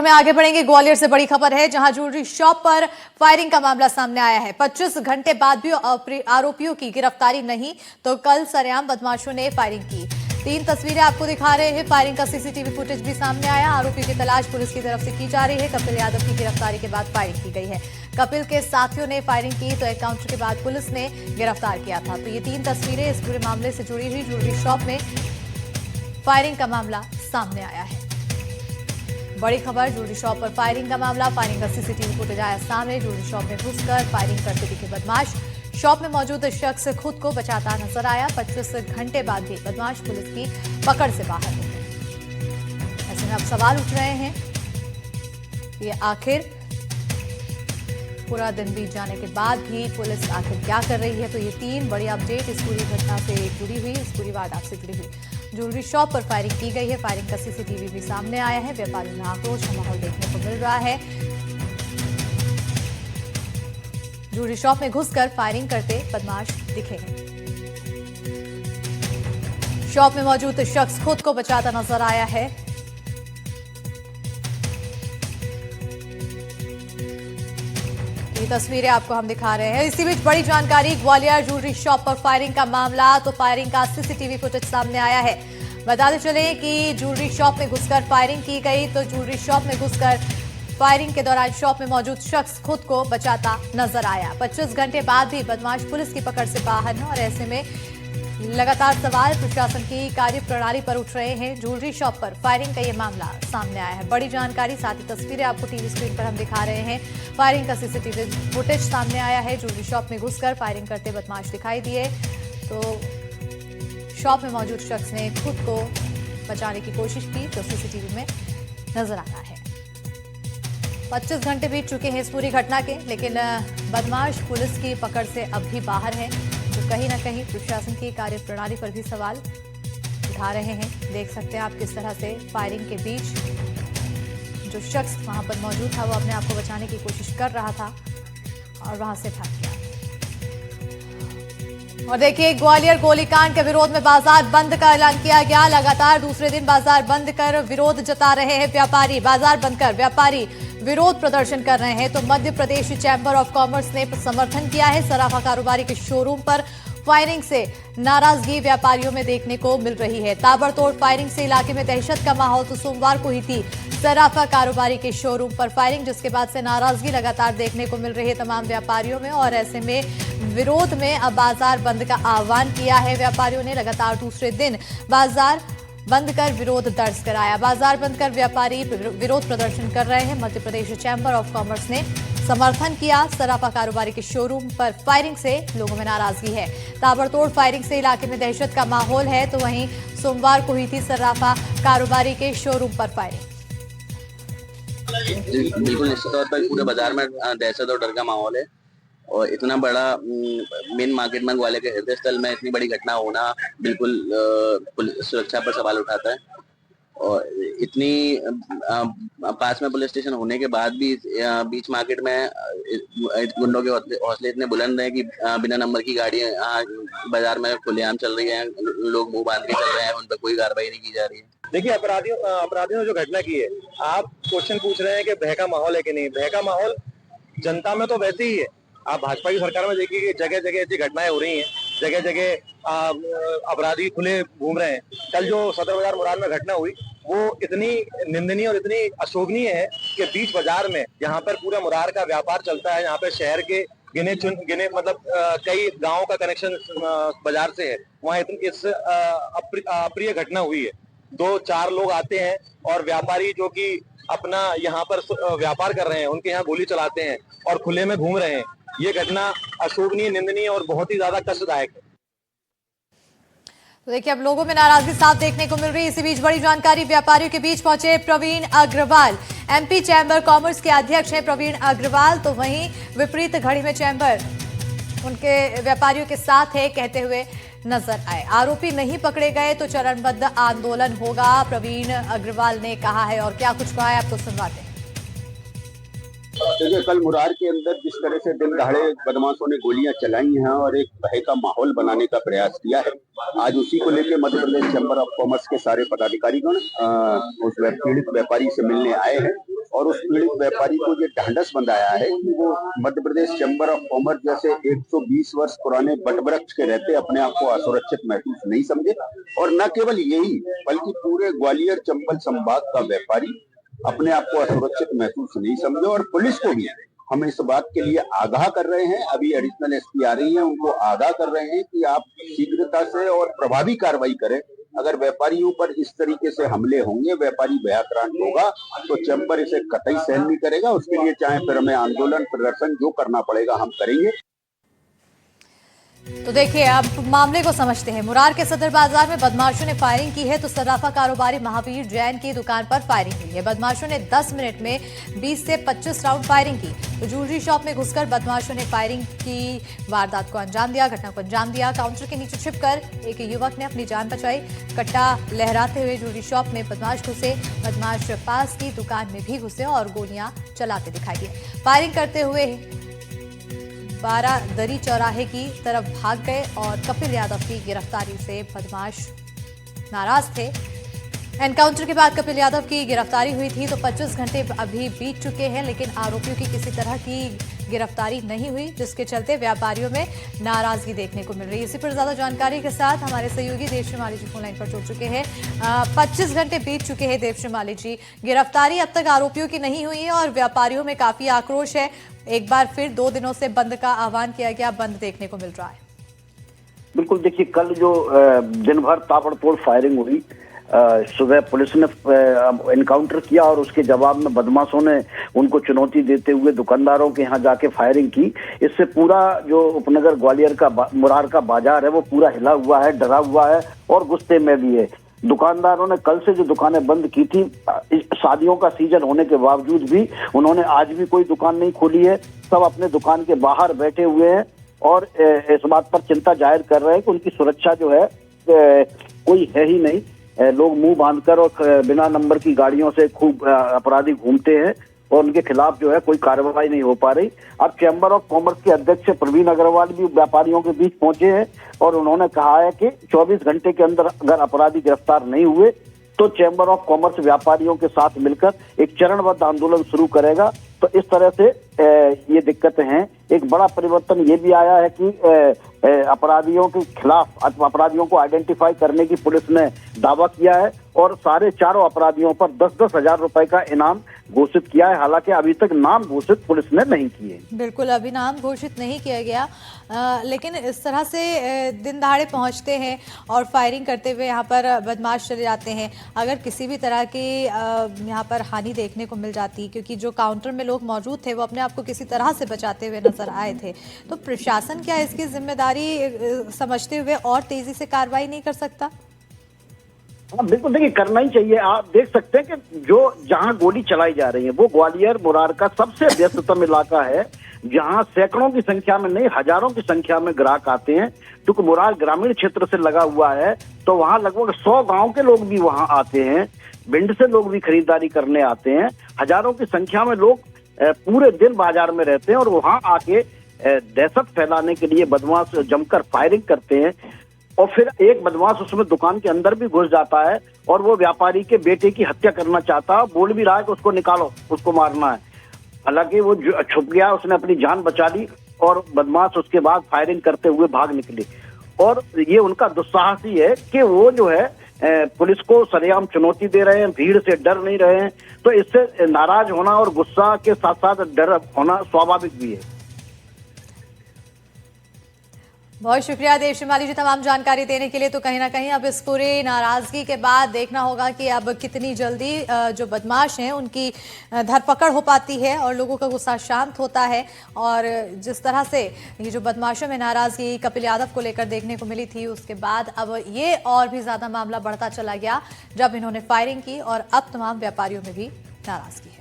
में आगे बढ़ेंगे। ग्वालियर से बड़ी खबर है, जहां ज्वेलरी शॉप पर फायरिंग का मामला सामने आया है। 25 घंटे बाद भी आरोपियों की गिरफ्तारी नहीं, तो कल सरेआम बदमाशों ने फायरिंग की। 3 तस्वीरें आपको दिखा रहे हैं। फायरिंग का सीसीटीवी फुटेज भी सामने आया। आरोपी की तलाश पुलिस की तरफ से की जा रही है। कपिल यादव की गिरफ्तारी के बाद फायरिंग की गई है। कपिल के साथियों ने फायरिंग की तो एनकाउंटर के बाद पुलिस ने गिरफ्तार किया था। तो ये 3 तस्वीरें इस पूरे मामले से जुड़ी हुई। ज्वेलरी शॉप में फायरिंग का मामला सामने आया है। बड़ी खबर, ज्वेलरी शॉप पर फायरिंग का मामला। फायरिंग का सीसीटीवी फुटेज आया सामने। ज्वेलरी शॉप में घुसकर फायरिंग करते दिखे बदमाश। शॉप में मौजूद शख्स खुद को बचाता नजर आया। 25 घंटे बाद भी बदमाश पुलिस की पकड़ से बाहर हो गए। ऐसे में अब सवाल उठ रहे हैं, ये आखिर पूरा दिन बीत जाने के बाद भी पुलिस आखिर क्या कर रही है। तो ये 3 बड़ी अपडेट इस पूरी घटना से जुड़ी हुई, इस पूरी वारदात से जुड़ी हुई। ज्वेलरी शॉप पर फायरिंग की गई है। फायरिंग का सीसीटीवी भी सामने आया है। व्यापारियों में आक्रोश का माहौल देखने को मिल रहा है। ज्वेलरी शॉप में घुसकर फायरिंग करते बदमाश दिखे हैं। शॉप में मौजूद शख्स खुद को बचाता नजर आया है। ये तस्वीरें आपको हम दिखा रहे हैं। इसी बीच बड़ी जानकारी, ग्वालियर ज्वेलरी शॉप पर फायरिंग का मामला। तो फायरिंग का सीसीटीवी फुटेज सामने आया है। बताते चले कि ज्वेलरी शॉप में घुसकर फायरिंग की गई। तो ज्वेलरी शॉप में घुसकर फायरिंग के दौरान शॉप में मौजूद शख्स खुद को बचाता नजर आया। 25 घंटे बाद भी बदमाश पुलिस की पकड़ से बाहर न, और ऐसे में लगातार सवाल प्रशासन की कार्यप्रणाली पर उठ रहे हैं। ज्वेलरी शॉप पर फायरिंग का ये मामला सामने आया है। बड़ी जानकारी, साथ ही तस्वीरें आपको टीवी स्क्रीन पर हम दिखा रहे हैं। फायरिंग का सीसीटीवी फुटेज सामने आया है। ज्वेलरी शॉप में घुसकर फायरिंग करते बदमाश दिखाई दिए। तो शॉप में मौजूद शख्स ने खुद को बचाने की कोशिश की, जो सीसीटीवी में नजर आ रहा है। 25 घंटे बीत चुके हैं इस पूरी घटना के, लेकिन बदमाश पुलिस की पकड़ से अब भी बाहर है, जो कहीं ना कहीं प्रशासन की कार्यप्रणाली पर भी सवाल उठा रहे हैं। देख सकते हैं आप किस तरह से फायरिंग के बीच जो शख्स वहां पर मौजूद था, वो अपने आप को बचाने की कोशिश कर रहा था और वहां से भाग गया। और देखिए, ग्वालियर गोलीकांड के विरोध में बाजार बंद का ऐलान किया गया। लगातार दूसरे दिन बाजार बंद कर विरोध जता रहे हैं व्यापारी। बाजार बंद कर व्यापारी विरोध प्रदर्शन कर रहे हैं। तो Madhya Pradesh chamber of commerce ने समर्थन किया है। सराफा कारोबारी के शोरूम पर फायरिंग से नाराजगी व्यापारियों में देखने को मिल रही है। ताबड़तोड़ फायरिंग से इलाके में दहशत का माहौल। तो सोमवार को ही थी सराफा कारोबारी के शोरूम पर फायरिंग, जिसके बाद से नाराजगी लगातार देखने को मिल रही है तमाम व्यापारियों में। और ऐसे में विरोध में अब बाजार बंद का आह्वान किया है व्यापारियों ने। लगातार दूसरे दिन बाजार बंद कर विरोध दर्ज कराया। बाजार बंद कर व्यापारी विरोध प्रदर्शन कर रहे हैं। Madhya Pradesh chamber of commerce ने समर्थन किया। सराफा कारोबारी के शोरूम पर फायरिंग से लोगों में नाराजगी है। ताबड़तोड़ फायरिंग से इलाके में दहशत का माहौल है। तो वहीं सोमवार को हुई थी सराफा कारोबारी के शोरूम पर फायरिंग। बिल्कुल निश्चित तौर पर पूरे बाजार में दहशत और डर का माहौल है। और इतना बड़ा मेन मार्केट में ग्वालियर के हृदय स्थल में इतनी बड़ी घटना होना बिल्कुल सुरक्षा पर सवाल उठाता है। और इतनी पास में पुलिस स्टेशन होने के बाद भी बीच मार्केट में गुंडों के हौसले इतने बुलंद हैं कि बिना नंबर की गाड़ियां बाजार में खुलेआम चल रही हैं। लोग मुंह बांध के चल रहे हैं, उन पर कोई कार्रवाई नहीं की जा रही है। देखिए, अपराधियों ने जो घटना की है, आप क्वेश्चन पूछ रहे हैं कि भय का माहौल है कि नहीं। भय का माहौल जनता में तो वैसे ही है। आप भाजपा की सरकार में देखिए कि जगह जगह ऐसी घटनाएं हो रही हैं। जगह जगह अपराधी खुले घूम रहे हैं। कल जो सदर बाजार मुराद में घटना हुई, वो इतनी निंदनीय और इतनी अशोभनीय है कि बीच बाजार में, जहाँ पर पूरा मुरार का व्यापार चलता है, यहाँ पे शहर के गिने मतलब कई गाँव का कनेक्शन बाजार से है, वहाँ इस अप्रिय घटना हुई है। 2-4 लोग आते हैं और व्यापारी जो कि अपना यहाँ पर व्यापार कर रहे हैं, उनके यहाँ गोली चलाते हैं और खुले में घूम रहे हैं। ये घटना अशोभनीय, निंदनीय और बहुत ही ज्यादा कष्टदायक है। तो देखिए, अब लोगों में नाराजगी साफ देखने को मिल रही है। इसी बीच बड़ी जानकारी, व्यापारियों के बीच पहुंचे Praveen Agarwal. MP chamber commerce के अध्यक्ष हैं प्रवीण अग्रवाल। तो वहीं विपरीत घड़ी में चैंबर उनके व्यापारियों के साथ है, कहते हुए नजर आए। आरोपी नहीं पकड़े गए तो चरणबद्ध आंदोलन होगा, प्रवीण अग्रवाल ने कहा है। और क्या कुछ कहा है आपको सुनवाते हैं। देखिए, कल मुरार के अंदर जिस तरह से दिन दहाड़े बदमाशों ने गोलियां चलाई हैं और एक भय का माहौल बनाने का प्रयास किया है, आज उसी को लेकर Madhya Pradesh chamber of commerce के सारे पदाधिकारीगण उस पीड़ित व्यापारी से मिलने आए हैं और उस पीड़ित व्यापारी को ये ढांढस बंधाया है कि वो Madhya Pradesh chamber of commerce जैसे 120 वर्ष पुराने बटवृक्ष के रहते अपने आप को असुरक्षित महसूस नहीं समझे। और न केवल यही बल्कि पूरे ग्वालियर चंबल संभाग का व्यापारी अपने आप को असुरक्षित महसूस नहीं समझे। और पुलिस को भी हम इस बात के लिए आगाह कर रहे हैं, अभी एडिशनल एसपी आ रही हैं, उनको आगाह कर रहे हैं कि आप शीघ्रता से और प्रभावी कार्रवाई करें। अगर व्यापारियों पर इस तरीके से हमले होंगे, व्यापारी भयाक्रांत होगा, तो चैम्बर इसे कतई सहन नहीं करेगा। उसके लिए चाहे फिर हमें आंदोलन प्रदर्शन जो करना पड़ेगा हम करेंगे। तो देखिए, अब मामले को समझते हैं। मुरार के सदर बाजार में बदमाशों ने फायरिंग की है तो सर्राफा कारोबारी महावीर जैन की दुकान पर फायरिंग हुई है। बदमाशों ने 10 मिनट में 20 से 25 राउंड फायरिंग की। तो ज्वेलरी शॉप में घुसकर बदमाशों ने फायरिंग की वारदात को अंजाम दिया, घटना को अंजाम दिया। काउंटर के नीचे छिपकर एक युवक ने अपनी जान बचाई। कट्टा लहराते हुए ज्वेलरी शॉप में बदमाश घुसे। बदमाश पास की दुकान में भी घुसे और गोलियां चलाते दिखाई दिए। फायरिंग करते हुए 12 दरी चौराहे की तरफ भाग गए और कपिल यादव की गिरफ्तारी से बदमाश नाराज थे। एनकाउंटर के बाद कपिल यादव की गिरफ्तारी हुई थी। तो 25 घंटे अभी बीत चुके हैं, लेकिन आरोपियों की किसी तरह की गिरफ्तारी नहीं हुई, जिसके चलते व्यापारियों में नाराजगी देखने को मिल रही है। इसी पर ज्यादा जानकारी के साथ हमारे सहयोगी देवश्री माली जी फोन लाइन पर जुड़ चुके हैं। 25 घंटे बीत चुके हैं देवश्री माली जी, गिरफ्तारी अब तक आरोपियों की नहीं हुई है और व्यापारियों में काफी आक्रोश है। एक बार फिर 2 दिनों से बंद का आह्वान किया गया, बंद देखने को मिल रहा है। बिल्कुल, देखिए, कल जो दिन भर ताबड़तोड़ फायरिंग हुई, सुबह पुलिस ने एनकाउंटर किया और उसके जवाब में बदमाशों ने उनको चुनौती देते हुए दुकानदारों के यहाँ जाके फायरिंग की। इससे पूरा जो उपनगर ग्वालियर का मुरार का बाजार है वो पूरा हिला हुआ है, डरा हुआ है और गुस्से में भी है। दुकानदारों ने कल से जो दुकानें बंद की थी, शादियों का सीजन होने के बावजूद भी उन्होंने आज भी कोई दुकान नहीं खोली है। सब अपने दुकान के बाहर बैठे हुए हैं और इस बात पर चिंता जाहिर कर रहे हैं कि उनकी सुरक्षा जो है कोई है ही नहीं। लोग मुंह बांधकर और बिना नंबर की गाड़ियों से खूब अपराधी घूमते हैं और उनके खिलाफ जो है कोई कार्रवाई नहीं हो पा रही। अब चैम्बर ऑफ कॉमर्स के अध्यक्ष प्रवीण अग्रवाल भी व्यापारियों के बीच पहुंचे हैं और उन्होंने कहा है कि 24 घंटे के अंदर अगर अपराधी गिरफ्तार नहीं हुए तो चैम्बर ऑफ कॉमर्स व्यापारियों के साथ मिलकर एक चरणबद्ध आंदोलन शुरू करेगा। तो इस तरह से ये दिक्कतें हैं। एक बड़ा परिवर्तन ये भी आया है कि अपराधियों के खिलाफ अपराधियों को आइडेंटिफाई करने की पुलिस ने दावा किया है और सारे चारों अपराधियों पर 10-10 हजार रुपए का इनाम घोषित किया है। हालांकि अभी तक नाम घोषित पुलिस ने नहीं किए। बिल्कुल, अभी नाम घोषित नहीं किया गया, लेकिन इस तरह से दिन दहाड़े पहुंचते हैं और फायरिंग करते हुए यहाँ पर बदमाश चले जाते हैं। अगर किसी भी तरह की यहाँ पर हानि देखने को मिल जाती, क्योंकि जो काउंटर में लोग मौजूद थे वो अपने आप को किसी तरह से बचाते हुए नजर आए थे, तो प्रशासन क्या इसकी जिम्मेदारी समझते हुए और तेजी से कार्रवाई नहीं कर सकता? हाँ, बिल्कुल, देखिए, करना ही चाहिए। आप देख सकते हैं कि जो जहां गोली चलाई जा रही है वो ग्वालियर मुरार का सबसे व्यस्ततम इलाका है, जहां सैकड़ों की संख्या में नहीं हजारों की संख्या में ग्राहक आते हैं। क्योंकि मुरार ग्रामीण क्षेत्र से लगा हुआ है तो वहां लगभग 100 गांव के लोग भी वहां आते हैं। भिंड से लोग भी खरीदारी करने आते हैं। हजारों की संख्या में लोग पूरे दिन बाजार में रहते हैं और वहां आके दहशत फैलाने के लिए बदमाश जमकर फायरिंग करते हैं। और फिर एक बदमाश उसमें दुकान के अंदर भी घुस जाता है और वो व्यापारी के बेटे की हत्या करना चाहता है, बोल भी रहा है कि उसको निकालो, उसको मारना है। हालांकि वो छुप गया, उसने अपनी जान बचा ली और बदमाश उसके बाद फायरिंग करते हुए भाग निकले। और ये उनका दुस्साहस ही है कि वो जो है पुलिस को सरेआम चुनौती दे रहे हैं, भीड़ से डर नहीं रहे हैं। तो इससे नाराज होना और गुस्सा के साथ साथ डर होना स्वाभाविक भी है। बहुत शुक्रिया देवश्री माली जी तमाम जानकारी देने के लिए। तो कहीं ना कहीं अब इस पूरी नाराजगी के बाद देखना होगा कि अब कितनी जल्दी जो बदमाश हैं उनकी धरपकड़ हो पाती है और लोगों का गुस्सा शांत होता है। और जिस तरह से ये जो बदमाशों में नाराजगी कपिल यादव को लेकर देखने को मिली थी, उसके बाद अब ये और भी ज्यादा मामला बढ़ता चला गया जब इन्होंने फायरिंग की और अब तमाम व्यापारियों में भी नाराजगी है।